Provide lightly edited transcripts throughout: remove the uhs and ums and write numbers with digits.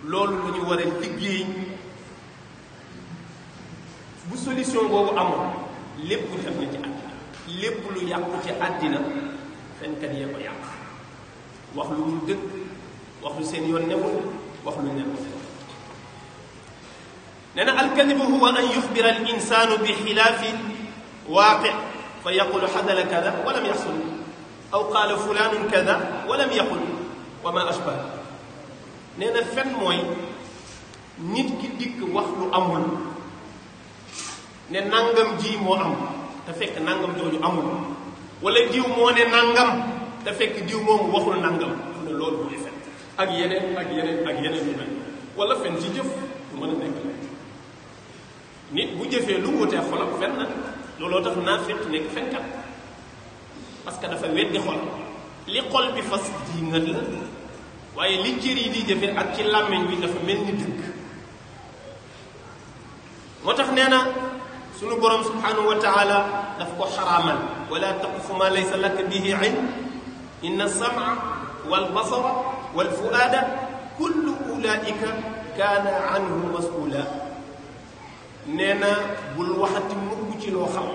loolu la ñu war a liggéey. bu solution boobu amul lépp lu xam ne ci àddina lépp lu yàqu ci àddina fenkat yee ko yàq wax lu dul dëgg wax lu seen yoon newul wax lu newul. nee na alkadibu huwa an yuxbira al insanu bi xilaafi waaqi fa yaqulu xadala kada walam yaxsul aw qaala fulanun kada walam yaqul wa ma ashbah. nee na fen mooy nit ki dikk wax lu amul ne nangam ji moo am te fekk nangam jooju amul, wala diw moo ne nangam te fekk diw moomu waxul nangam. mu ne loolu mooy fen ak yeneen ak yeneen ak yeneen yu mel. wala fen ci jëf lu mën a nekk la. nit bu jëfee lu wutee xolam fen na. looloo tax naafiq nekk fenkat parce que dafa weddi xol. li xol bi fas di ngët la waaye li cër yi di jëfe ak ci làmmiñ bi dafa mel ni dëgg. moo tax nee na sunu borom subhanahu wa taala daf ko xaraamal wala taqfu ma laysa laka bihi ilm inna sama wal basara wal fuada kullu ulaika kaana anhu masula. nee na bul waxati mukk ci loo xam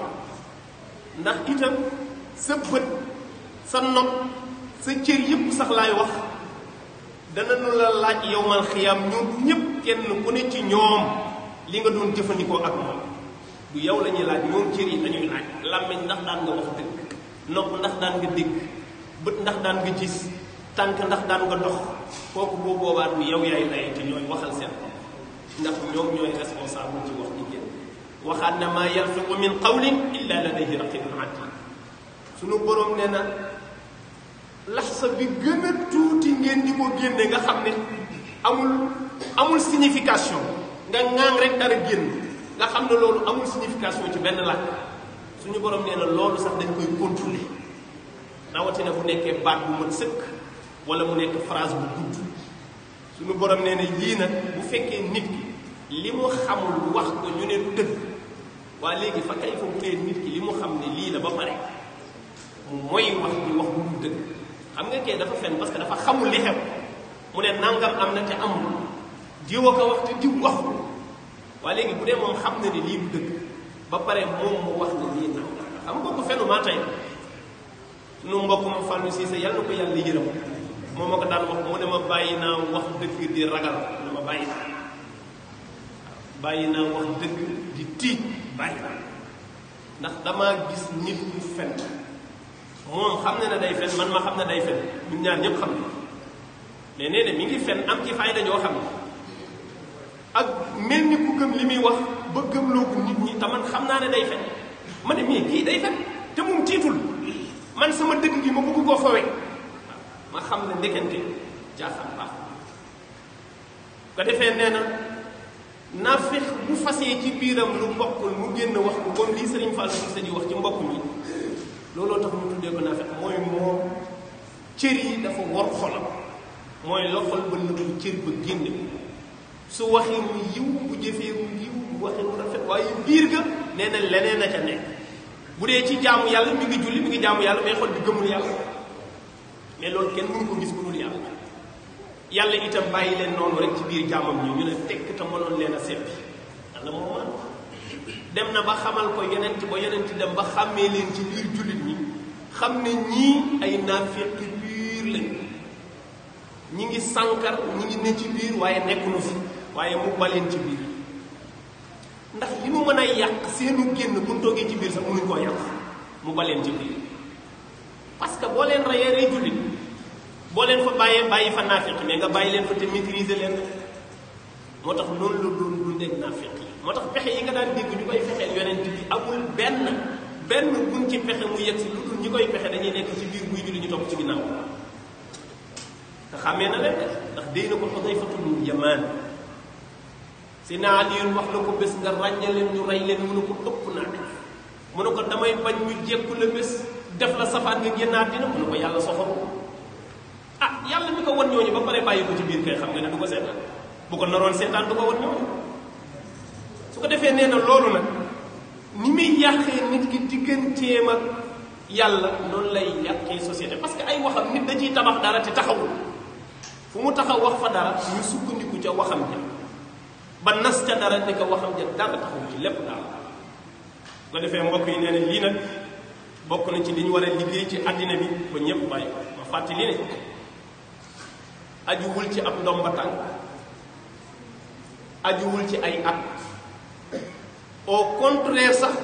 ndax itam sa bët sa nopp sa cër yëpp sax laay wax dana nu la laaj yowmal xiyaam ñoom ñëpp kenn ku ne ci ñoom li nga doon jëfandikoo ak moom. du yow la ñuy laaj moom cër yi dañuy laaj. làmmiñ ndax daan nga wax dëgg, nopp ndax daan nga dégg, bët ndax daan nga gis, tànk ndax daan nga dox. kooku boo boobaa du yow yaay lay te ñooy waxal seen ndax ñoom ñooy responsable ci wax ji génn. waxaat na maa yalfiqu min qawlin illa ladayhi raqibun atid. sunu borom nee na laxsa bi gën a tuuti ngeen di ko génne nga xam ne amul signification nga ŋaang rek dara génn nga xam ne loolu amul signification ci benn làkk. suñu borom nee na loolu sax dañ koy contrôler rawatina bu nekkee baat bu mën sëkk wala mu nekk phrase bu gudd. suñu borom nee na lii nag bu fekkee nit ki li mu xamul wax ko ñu ne du dëgg waa léegi fa kay fa bu dee nit ki li mu xam ne lii la ba pare mu mooy wax bi wax bu du dëgg. xam nga kee dafa fen parce que dafa xamul li xew mu ne nangam am na te amul diw a ko wax te diw wax ko waa léegi bu dee moom xam na ne lii bu dëgg ba pare moom mu wax ne lii nangam xam nga ko fenu maa tey sunu mbokk ma Fallou Cissé yàlla na ko yàlla yërëm moom ma ko daan wax mu ne ma bàyyi naa wax dëgg di ragal mu ne ma bàyyi naa wax dëgg di tiit bàyyi naa ndax damaa gis nit ku fen moom xam ne day fen man ma xam ne day fen ñun ñaar ñëpp xam ne mais nee na mi ngi fen am ci fayda ñoo xam ne ak mel ni ku gëm li muy wax ba gëmloo ko nit ñi te man xam naa ne day fen ma ne mii kii day fen te moom tiitul man sama dëgg gi ma bëgg koo fawee ma xam ne ndekente jaaxal baax ko defee nee na naafiq bu fasee ci biiram lu mbokkul mu génn wax ko comme lii Sëriñ Fall Cissé di wax ci mbokk mi looloo tax mu tuddee ko naafiq mooy moom cër yi dafa war xolam mooy loxol ba nëbbu cër ba génne su waxee mu yiw bu jëfee mu yiw bu waxee mu rafet waaye biir ga nee na leneen a ca nekk. bu dee ci jaamu yàlla mi ngi julli mi ngi jaamu yàlla mais xol bi gëmul yàlla mais loolu kenn mënu ko gis ku dul yàlla. yàlla itam bàyyi leen noonu rek ci biir jaamam ñi ñu ne tekk te mënoon leen a seppi yàlla moo man dem na ba xamal ko yonent ba yonent dem ba xàmmee leen ci biir jullit ñi xam ne ñii ay naafiq biir lañ ñi ngi sànkar ñi ngi ne ci biir waaye nekkunu fi waaye mu baleen ci biir ndax li mu mën a yàq seenu génn bu ñu toogee ci biir sax mënuñ koo yàq mu baleen ci biir parce que boo leen reyee rey jullit boo leen fa bàyyi fa naafiq mais nga bàyyi leen fa te maîtriser leen moo tax noonu la doon dundee naafiq yi moo tax pexe yi nga daan dégg ñu koy fexeel yonent bi amul benn buñ ci pexe mu yegg si lu dul ñi koy pexe dañuy nekk ci biir buy julli ñu topp ci ginnaaw te xàmmee na leen ndax déy na ko Xudayfatul Yamaan Seydina Aliyun wax na ko bés nga ràññaleen ñu rey leen mu ne ko ëpp naa def mu ne ko damay bañ ñu jekku la bés def la safaan nga génnaat dina mu ne ko yàlla soxor yàlla mi ko wan ñooñu ba pare bàyyi ko ci biir kay xam nga ne du ko seetaan bu ko naroon seetaan du ko wan ñooñu su ko defee nee na loolu nag ni muy yàqee nit ki digganteem ak yàlla noonu lay yàqee société parce que ay waxam nit da ciy tabax dara te taxawul fu mu taxaw wax fa dara ñu sukkandiku ca waxam ja ba nas ca dara ni ko waxam ja dara taxaw ci lépp daal ko defee mbokk yi nee na lii nag bokk na ci li ñu war a liggéey ci àddina bi ba ñëpp bàyyi ko ma fàttali ne ajuwul ci ab ndomba tànk ajuwul ci ay at au contraire sax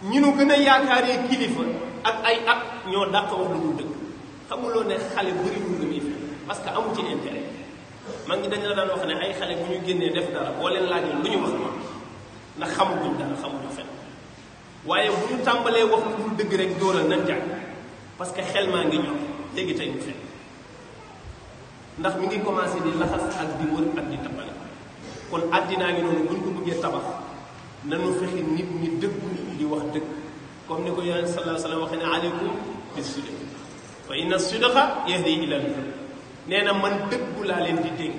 ñi nu gën a yaakaaree kilifa ak ay at ñoo dàq wax lu dul dëgg xamuloo ne xale bëriwul nga muy fi parce que amu ci intérêt mag ñi dañ la daan wax ne ay xale bu ñu génnee def dara boo leen laajee lu ñu wax ndax xamuguñ dara xamuñu fen waaye bu ñu tàmbalee wax lu dul dëgg rek dóoral nañ jàng parce que xel maa ngi ñor léegi tey ñu fen ndax mi ngi commencé di laxas ak di wër ak di tappale kon àddinaa ngi noonu bu ñu ko bëggee tabax nanu fexe nit ñi dëggu di wax dëgg comme ni ko yonent sallallahu alayhi wa sallam waxee ne aleykum bis sidq fa inna sidqa yahdi ila al-birr nee na man dëggu laa leen di dénk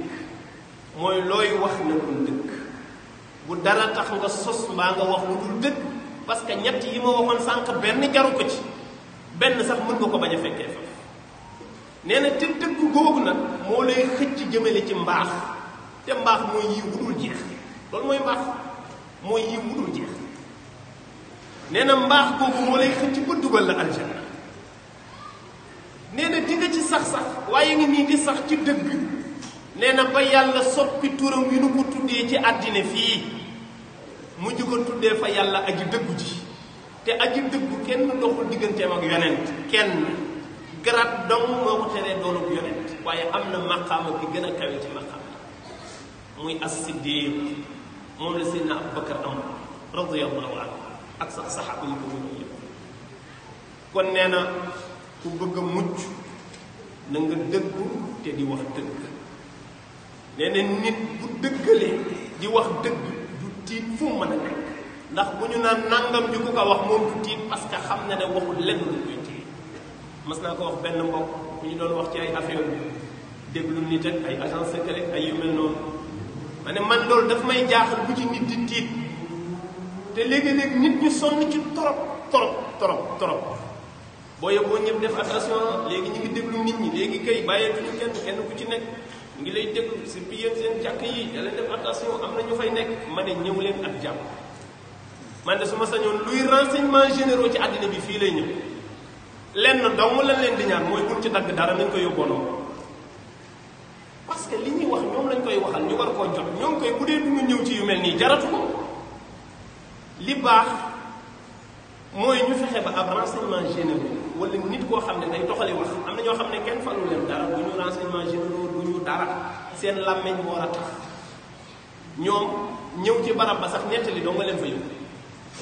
mooy looy wax na dul dëgg bu dara tax nga sos mbaa nga wax lu dul dëgg parce que ñett yi ma waxoon sànq benn jaru ko ci benn sax mën nga ko bañ a fekkee fa nee na te dëggu googu nag moo lay xëcc jëmale ci mbaax te mbaax mooy yi wudul jeex loolu mooy mbaax mooy yi wudul jeex nee na mbaax googu moo lay xëcc ba dugal la aljanna nee na di nga ci sax waaye ngi nii di sax ci dëgg nee na ba yàlla soppi turam wi nu ko tuddee ci àddina fii mujj ko tuddee fa yàlla aji dëggu ji te aji dëggu kenn doxul digganteem ak yonent kenn garat dong moo ko teree doonub yonent waaye am na maqaama bi gën a kawe ci maqaama muy as-siddiq moom la Seydina Abubakar am radiyallahu anhu ak sax saxaaba yi ko wëñu yëpp kon nee na ku bëgg a mucc na nga dëggu te di wax dëgg nee na nit bu dëggalee di wax dëgg du tiit fu mu mën a nekk ndax bu ñu naan nangam ji ku ko wax moom du tiit parce que xam na ne waxul lenn lu koy tiit mas naa ko wax benn mbokk bu ñu doon wax ci ay affaire déglu nit ak ay agent secret ay yu mel noonu ma ne man loolu daf may jaaxal bu ci nit di tiit te léegi-léegi nit ñu sonn ci trop boo yóbboo ñëpp def attention léegi ñu ngi déglu nit ñi léegi kay bàyyeetuñu kenn ku ci nekk ngi lay déglu surtout yéen seen jàkk yi da leen def attention am na ñu fay nekk ma ne ñëw leen ak jàmm man de su ma sañoon luy renseignement généraux ci àddina bi fii lay ñëw lenn dong lañ leen di ñaan mooy buñ ci dagg dara nañ ko yóbboonoo parce que li ñuy wax ñoom lañ koy waxal ñu war koo jot ñoom koy bu dee du ñu ñëw ci yu mel nii jaratu ko li baax mooy ñu fexe ba ab renseignement généraux wala nit koo xam ne day doxali wax am na ñoo xam ne kenn falu leen dara bu ñu renseignement généraux du ñu dara seen làmmeñ moo war a tax ñoom ñëw ci barab ba sax nettali doo nga leen fa yóbbu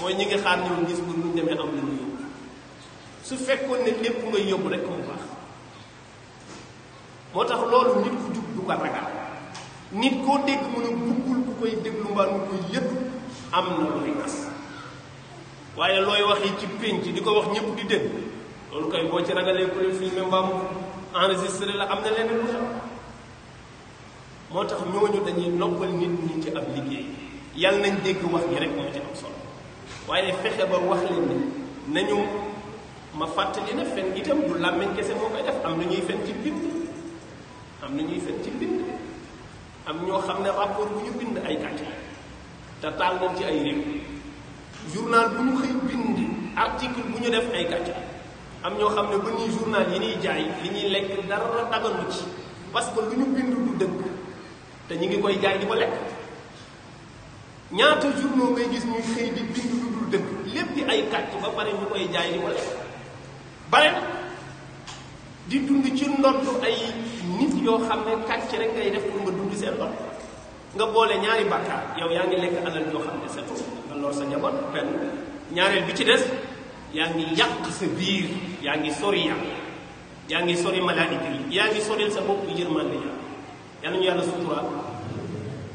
mooy ñi ngi xaar ñëw gis bu ñu demee am lu ñu yóbbu su fekkoon ne lépp ngay yóbbu rek mu baax moo tax loolu nit ku jug du ko ragal nit koo dégg mën a buggul ku koy déglu mbaa mu koy yëpp am na looy nas waaye looy waxi ci pénc di ko wax ñëpp di dégg loolu koy boo ci ragalee ku leen filmé mbaa mu enregistré la am na leen lu xam moo tax ñooñu dañuy noppal nit ñi ci ab liggéey yàlla nañ dégg wax gi rek moo ci am solo waaye fexe ba wax leen ni nañu ma fàttali ne fen itam du làmmiñ kese moo koy def am na ñuy fen ci bind am na ñuy fen ci bind am ñoo xam ne rapport bu ñu bind ay kàcc te taal nañ ci ay réew journal bu ñu xëy bind article bu ñu def ay kàcc am ñoo xam ne ba ñuy journal yi ñuy jaay li ñuy lekk dara daganu ci parce que lu ñu bind du dëgg te ñu ngi koy jaay di ko lekk ñaata journaux ngay gis ñuy xëy di bind lu dul dëgg lépp di ay kàcc ba pare ñu koy jaay di ko lekk bare di dund ci ndoddu ay nit yoo xam ne kàcc rek ngay def pour nga dund seen ndodd nga boole ñaari bàkkaar yow yaa ngi lekk alal yoo xam ne c'est tout nga lor sa njaboot benn ñaareel bi ci des yaa ngi yàq sa biir yaa ngi sori yàlla yaa ngi sori malaayika yi yaa ngi soril sa bopp yërmande yàlla yal nañu yàlla suturaal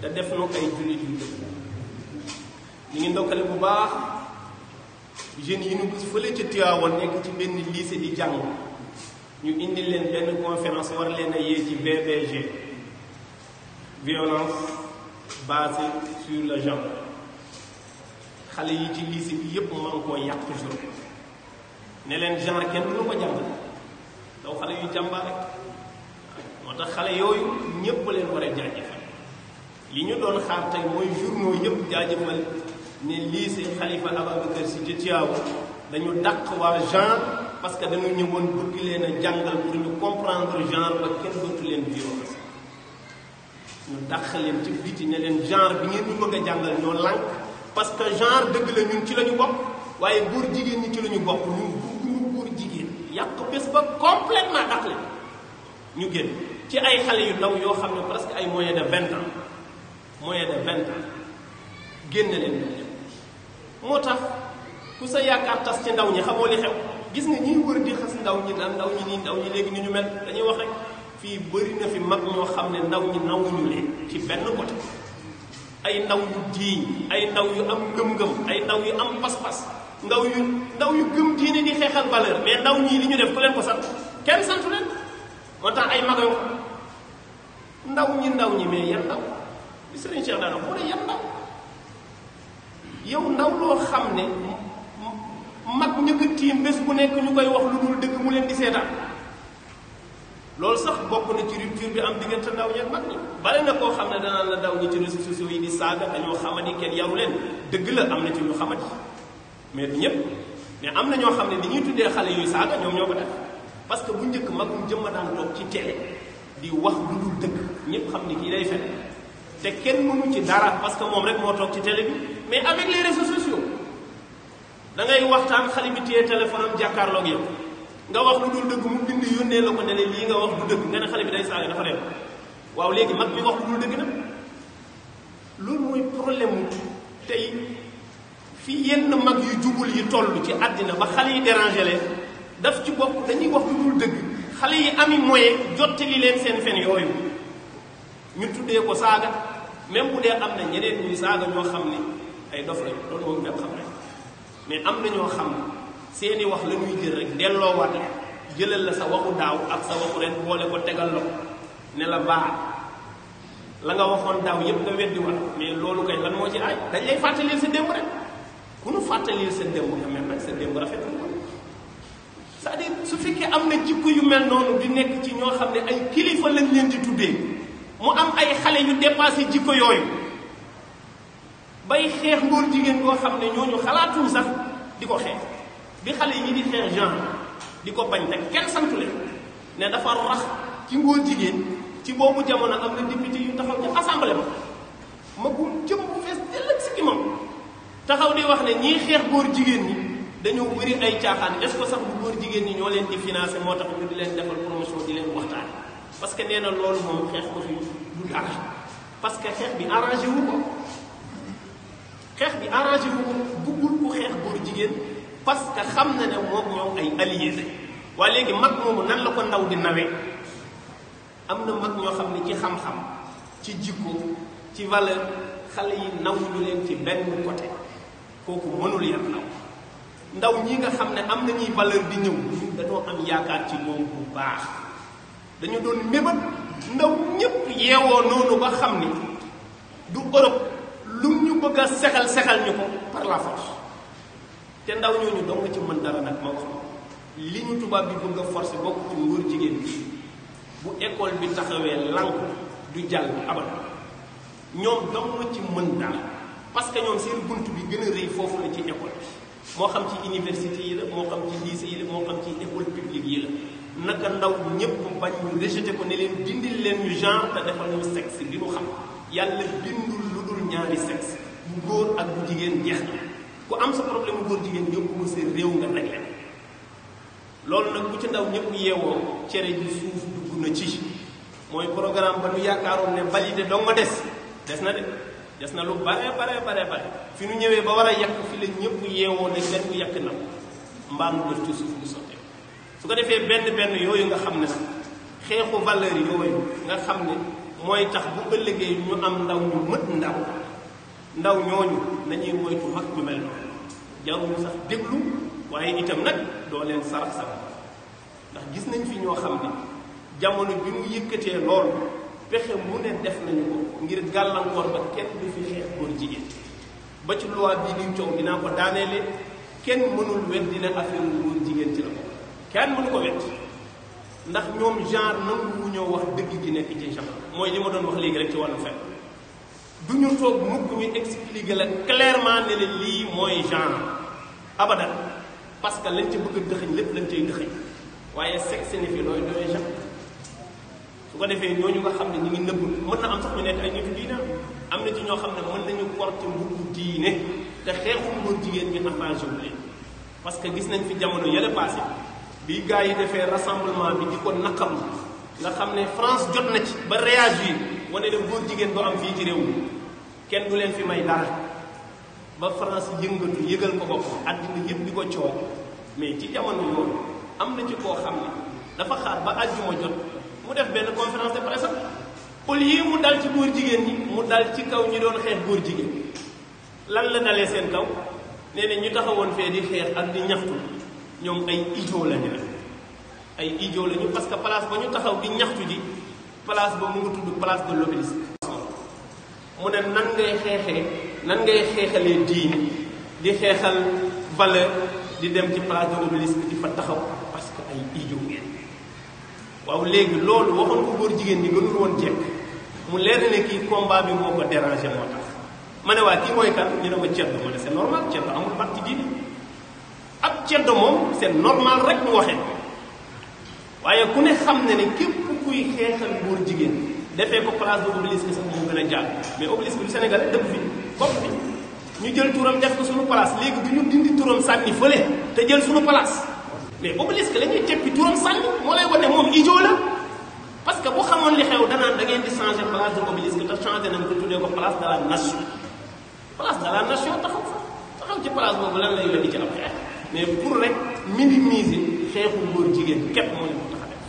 te def nu ay jullit yu dëgg ñu ngi ndokkale bu baax jeunes yi ñu gis fële ca Tivaouane nekk ci benn lycée di jàng ñu indi leen benn conférence war leen a yee ci BBG violence basée sur le genre xale yi ci lycée bi yépp man koo yàq toujours ne leen genre kenn du ko jàngal daw xale yu jàmbaar rek moo moo tax xale yooyu ñépp leen war a jaajëfal li ñu doon xaar tey mooy journaux yëpp jaajëfal ne lycée Khalifa Ababacar Sy ca Tivaouane dañu dàq waa genre parce que dañu ñëwoon bëgg leen a jàngal pour ñu comprendre genre ba kenn dootu leen violence ñu dàq leen ci biti ne leen genre bi ngeen ñu bëgg a jàngal ñoo lànk parce que genre dëgg la ñun ci la ñu bokk waaye góor jigéen ñi ci la ñu bokk ñun bëgguñu góor jigéen yàq bés ba complètement dàq leen ñu génn ci ay xale yu ndaw yoo xam ne presque ay moyen de 20 ans génn leen moo tax ku sa yaakaar tas ci ndaw ñi xamoo li xew gis nga ñiy wër di xas ndaw ñi naan ndaw ñi nii ndaw ñi léegi ni ñu mel dañuy wax rek fii bëri na fi mag ñoo xam ne ndaw ñi nawuñu leen ci benn côté ay ndaw yu diiñ ay ndaw yu am ngëm-ngëm ay ndaw yu am pas-pas ndaw yu gëm diine di xeexal valeur mais ndaw ñii li ñu def ku leen ko sant kenn santu leen moo tax ay mag yoo ndaw ñi mais yan ndaw li Serigne Cheikh daana moo ne yan ndaw yow ndaw loo xam ne mag ñëkk tiim bés bu nekk ñu koy wax lu dul dëgg mu leen di seetaan loolu sax bokk na ci rupture bi am diggante ndaw ñi ak mag ñi bari na koo xam ne danaan la ndaw ñi ci réseaux sociaux yi di saaga dañoo xamadi kenn yaru leen dëgg la am na ci ñu xamadi mais du ñëpp mais am na ñoo xam ne dañuy tuddee xale yuy saaga ñoom ñoo ko def parce que bu njëkk magum jëmma daan toog ci télé di wax lu dul dëgg ñëpp xam ni kii day fen te kenn mënu ci dara parce que moom rek moo toog ci télé bi mais avec les réseaux sociaux da ngay waxtaan xale bi téye téléphone am jàkkaarloog yow nga wax lu dul dëgg mu bind yónnee la ko ne lii nga wax du dëgg nga ne xale bi day saaga dafa reew waaw léegi mag mi wax lu dul dëgg nag loolu mooy problème mu tey fii yenn mag yu jubul yi toll ci àddina ba xale yi dérangé leen daf ci bokk dañuy wax lu dul dëgg xale yi ami moyen jottali leen seen fen yooyu ñu tuddee ko saaga même bu dee am na ñeneen ñuy saaga ñoo xam ne ay dof lañu loolu moom même xam nañ mais am na ñoo xam ne seeni wax la ñuy jël rek delloowaat la jëlal la sa waxu daaw ak sa waxu ren boole ko tegal la ne la baax la nga waxoon daaw yëpp nga weddi wat mais loolu kay lan moo ci aay dañ lay fàttalil sa démb rek ku nu fàttalil sa démb nga mel nag sa démb rafetul ko c'est-à-dire su fekkee am na jikko yu mel noonu di nekk ci ñoo xam ne ay kilifa lañ leen di tuddee mu am ay xale yu dépassé jikko yooyu bay xeex ngóor jigéen koo xam ne ñooñu xalaatuñ sax di ko xeex bi xale yi di xeex genre di ko bañ te kenn santu leen ne dafa rax ci ngóor jigéen ci boobu jamono am na député yu taxaw ci assemblée ma magum jëm bu fees dell ak sikki moom taxaw di wax ne ñiy xeex góor jigéen ñi dañoo bëri ay caaxaan est-ce que sax bu góor jigéen ñi ñoo leen di financé moo tax ñu di leen defal promotion di leen waxtaan parce que nee na loolu moom xeex ko fi du dara parce que xeex bi arrangé wu ko buggul ku xeex góor jigéen parce que xam na ne moom ñoom ay alliés lañ waaye léegi mag moomu nan la ko ndaw di nawee am na mag ñoo xam ne ci xam-xam ci jikko ci valeur xale yi naw ñu leen ci benn côté kooku mënul yar ndaw ñi nga xam ne am nañuy valeur di ñëw dañoo am yaakaar ci moom bu baax dañu doon mébat ndaw ñépp yeewoo noonu ba xam ni du Europe lu ñu bëgg a sexal ñu ko par la force te ndaw ñooñu dong nga ci mën dara nag ma wax li ñu tubaab bi bëgg a forcer bokk ci ngóor jigéen bi bu école bi taxawee lànk du jàll abal ñoom dong nga ci mën dara parce que ñoom seen bunt bi gën a rëy foofu la ci école bi moo xam ci université yi la moo xam ci lycée yi la moo xam ci école publique yi la naka ndaw ñépp bañ ñu rejeté ko ne leen dindil leen ñu genre te defal ñu sexe bi ñu xam yàlla bindul lu dul ñaari sexe bu góor ak bu jigéen jeex na ku am sa problème bu góor jigéen yóbbu ma seen réew nga réglé loolu nag bu ci ndaw ñëpp yeewoo cere ji suuf dugg na ci mooy programme ba nu yaakaaroon ne validé doo nga des na lu bare fi nu ñëwee ba war a yàq fi la ñëpp yeewoo ne benn bu yàq na mbaam def ci suuf du sottee su ko defee benn yooyu nga xam ne nag xeexu valeur yooyu nga xam ne mooy tax bu ëllëgee ñu am ndaw ñu mët ndaw ñooñu nañuy moytu mag ñu mel noonu jaruñu sax déglu waaye itam nag doo leen sarax ndax gis nañ fi ñoo xam ne jamono bi mu yëkkatee loolu pexe mu ne def nañu ko ngir gàllankoor ba kenn du fi xeex góor jigéen ba ci loi bii di coow dinaa ko daaneele kenn mënul weddi ne affaire góor jigéen ci la ko kenn mënu ko wedd ndax ñoom genre nangu ñoo wax dëgg gi nekk ci genre mooy li ma doon wax léegi rek ci wàllu fekk du ñu toog mukk ñu expliquer la clairement ne la lii mooy genre abadan parce que lañ ci bëgg a dëxëñ lépp lañ cay dëxëñ waaye sexe ni fi looy doy genre su ko defee ñooñu nga xam ne ñu ngi nëbbu mën na am sax ñu nekk ay nitu diina am na ci ñoo xam ne mën nañu porter mbubbu diine te xeexul góor jigéen ñi arrangé wu leen parce que gis nañ fi jamono yële passé bi gars yi defee rassemblement bi di ko naqam nga xam ne France jot na ci ba réagir wane ne góor jigéen doo am fii ci réew mi kenn du leen fi may dara ba France yëngatu yëgal ko bopp àddina yëpp di ko coow mais ci jamono yooyu am na ci koo xam ne dafa xaar ba àjjuma jot mu def benn conférence de presse au lieu mu dal ci góor jigéen ñi mu dal ci kaw ñi doon xeex góor jigéen lan la dalee seen kaw nee na ñu taxawoon fee di xeex ak di ñaxtu ñoom ay idiot lañu def ay idiot lañu parce que place ba ñu taxaw di ñaxtu ji place ba mu ngi tudd place de l'Obélisque mu ne nan ngay xeexalee diine di xeexal valeur di dem ci place de l'Obélisque di fa taxaw parce que ay idiot ngeen waaw léegi loolu waxoon ko góor jigéen ñi gënul woon jekk mu leer ne kii combat bi moo ko dérangé moo tax ma ne waa kii mooy kan ñu ne ma ceddo ma ne c'est normal ceddo amul parti diine ab ceddo moom c'est normal rek mu waxee waaye ku ne xam ne ne képp kuy xeexal góor jigéen defee ko place de l'Obélisque sax moo gën a jàll mais Obélisque du Sénégal dëkk fi bopp fi ñu jël turam def ko suñu place léegi du ñu dindi turam sànni fële te jël suñu place mais Obélisque la ñuy teppi turam sànni moo lay wane moom idiot la parce que bu xamoon li xew danaan da ngeen di changer place de l'Obélisque te changer nañ ko tuddee ko place de la nation place de la nation taxaw ci place boobu lan lay yóbbu ci ab xeex mais pour rek minimiser xeexu góor jigéen képp moo leen ko tax a def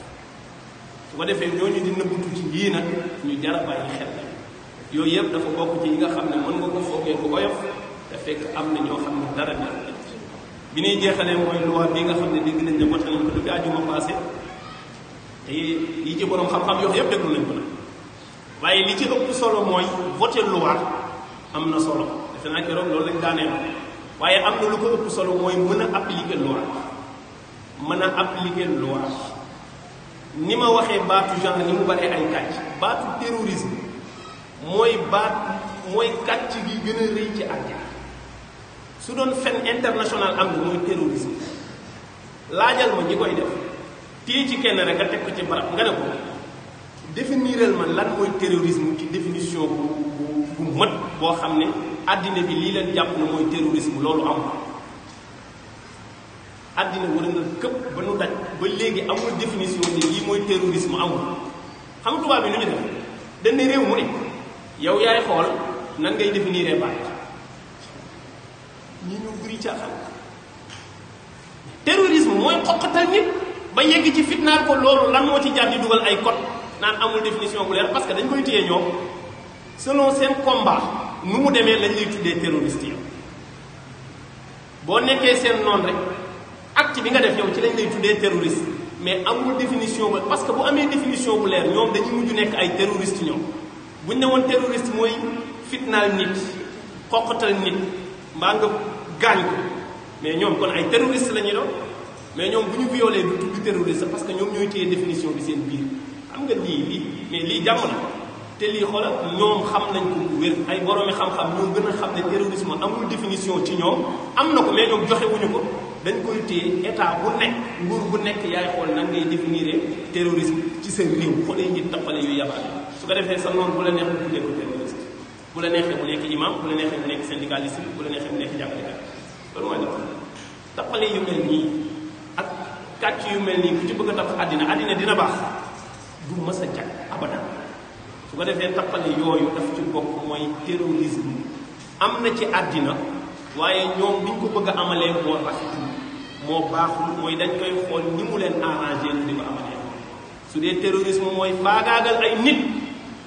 su ko defee ñooñu di nëbbatu ci yii nag ñu jar a bàyyi xel la yooyu yëpp dafa bokk ci yi nga xam ne mën nga ko foogee ko oyof te fekk am na ñoo xam ne dara dara bi ñuy jeexalee mooy loi bi nga xam ne dégg nañ ne voté nañ ko depuis àjjuma passé te yi ci borom xam-xam yoo yëpp déglu nañ ko nag waaye li ci ëpp solo mooy voté loi am na solo defe naa keroog loolu lañ daaneel waaye am na lu ko ëpp solo mooy mën a appliquer loi mën a appliquer loi ni ma waxee baatu genre ni mu baree ay kàcc baatu terrorisme mooy kàcc gi gën a rëy ci àddina su doon fen international am na mooy terrorisme laajal ma ñi koy def téye ci kenn rek nga teg ko ci barab nga ne ko définiral ma lan mooy terrorisme ci définition bu mët boo xam ne àddina bi lii leen jàpp na mooy terrorisme loolu am àddina war nga këpp ba nu daj ba léegi amul définition ne lii mooy terrorisme amul xam nga tubaab bi lu ñu def dañ ne réew mu ne yow yaay xool nan ngay définir baat ñi ñu bëri caaxaan terrorisme mooy xoqatal nit ba yegg ci fitnaal ko loolu lan moo ci jaar di dugal ay code naan amul définition bu leer parce que dañ koy téye ñoom selon seen combat nu mu demee lañ lay tuddee terroriste yow boo nekkee seen noonu rek acte bi nga def yow ci lañ lay tuddee terroriste mais amul définition ba parce que bu amee définition bu leer ñoom dañuy mujj nekk ay terroriste ñoom buñ ne woon terroriste mooy fitnaal nit xoqatal nit mbaa nga gaañ ko mais ñoom kon ay terroriste la ñuy doon mais ñoom bu ñu violé du tudd terroriste parce que ñoom ñooy téye définition bi seen biir xam nga lii mais lii jàmm la te lii xoolal ñoom xam nañ ko bu wér ay boroomi xam-xam ñoo gën a xam ne terrorisme amul définition ci ñoom am na ko mais ñoom joxewuñu ko dañ koy téye état bu nekk nguur bu nekk yaay xool nan ngay définir terrorisme ci seen réew xoolee ñi tappale yu yabaale su ko defee sa noonu bu la neex bu tuddee ko terroriste bu la neexee bu nekk imam bu la neexee bu nekk syndicaliste bu la neexee bu nekk jàngalekat loolu mooy la tappale yu mel nii ak kàcc yu mel nii ku ci bëgg a tapp àddina dina baax du mës a jag abadan su ko defee tappale yooyu daf ci bokk mooy terrorisme am na ci àddina waaye ñoom biñ ko bëgg a amalee moo rafetul moo baaxul mooy dañ koy xool ni mu leen arrangé di ko amalee su dee terrorisme mooy faagaagal ay nit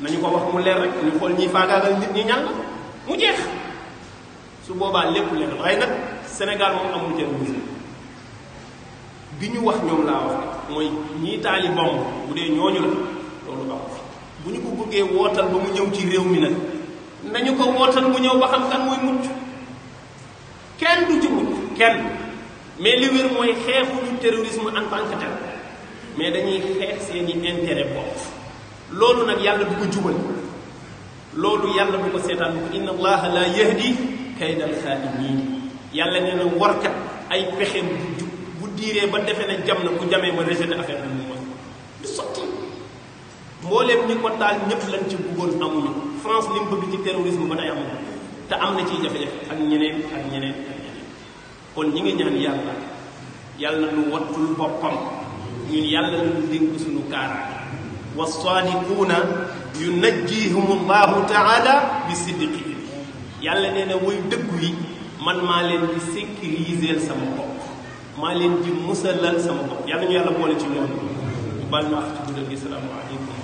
nañu ko wax mu leer rek ñu xool ñiy faagaagal nit ñi ñan la mu jeex su boobaa lépp leer waaye nag Sénégal moom amul terrorisme bi ñu wax ñoom laa wax mooy ñii taali bomb bu dee ñooñu la loolu am fi bu ñu ko bëggee wootal ba mu ñëw ci réew mi nag nañu ko wootal mu ñëw ba xam kan mooy mucc kenn du ci mucc kenn mais li wér mooy xeexuñu terrorisme en tant que tel mais dañuy xeex seeni intérêt bopp loolu nag yàlla du ko jubal loolu yàlla du ko seetaan bu ko inna allaha la yahdi kaydal xaa'iniin yàlla nee na warkat ay pexeem bu diiree ba defe ne jam na bu jamee ma rejeté affaire bi mu mën du sotti mbooleem ñi ko taal ñëpp lañ ci bëggoon amuñu France li mu bëgg ci terrorisme ba tey amuñu te am na ciy jafe-jafe ak ñeneen ak ñeneen ak ñeneen kon ñi ngi ñaan yàlla yàlla nu wattul boppam ñun yàlla nu dénk suñu kaaraange was-saadiquuna yunajjihum allahu taala bi sidqihim yàlla nee na way dëggu yi man maa leen di sécuriser sama bopp maa leen di musalal sama bopp yàlla ñu yàlla boole ci ñoom ñu baal ma ak ci guddal gi salaamaaleykum